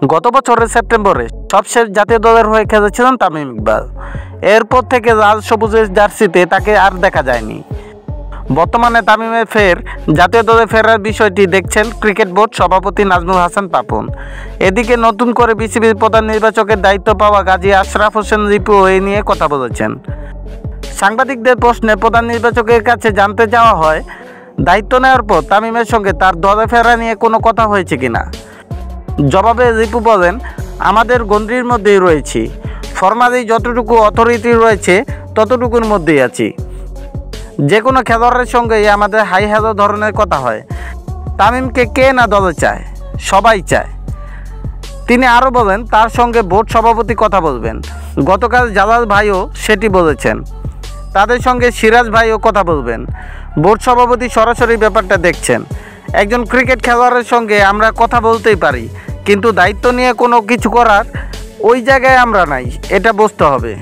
গত বছরের সেপ্টেম্বরে সবশেষ জাতীয় দলের হয়ে খেলেছিলেন তামিম ইকবাল। এরপর থেকে লাল সবুজের জার্সিতে তাকে আর দেখা যায়নি। বর্তমানে তামিমের ফের জাতীয় দলে ফেরার বিষয়টি দেখছেন ক্রিকেট বোর্ড সভাপতি নাজমুল হাসান পাপন। এদিকে নতুন করে বিসিবির প্রধান নির্বাচকের দায়িত্ব পাওয়া গাজী আশরাফ হোসেন রিপু এই নিয়ে কথা বলেছেন। সাংবাদিকদের প্রশ্নে প্রধান নির্বাচকের কাছে জানতে চাওয়া হয়, দায়িত্ব নেওয়ার পর তামিমের সঙ্গে তার দলে ফেরা নিয়ে কোনো কথা হয়েছে কিনা। জবাবে রিপু বলেন, আমাদের গণ্ডির মধ্যেই রয়েছি, ফরমালি যতটুকু অথরিটি রয়েছে ততটুকুর মধ্যেই আছি। যে কোনো খেলোয়াড়ের সঙ্গেই আমাদের হাই হ্যালো ধরনের কথা হয়। তামিমকে কে না দলে চায়, সবাই চায়। তিনি আরও বলেন, তার সঙ্গে বোর্ড সভাপতি কথা বলবেন। গতকাল জালাল ভাইও সেটি বলেছেন। তাদের সঙ্গে সিরাজ ভাইও কথা বলবেন। বোর্ড সভাপতি সরাসরি ব্যাপারটা দেখছেন। একজন ক্রিকেট খেলোয়াড়ের সঙ্গে আমরা কথা বলতেই পারি, কিন্তু দায়িত্ব নিয়ে কোনো কিছু করার ওই জায়গায় আমরা নাই, এটা বুঝতে হবে।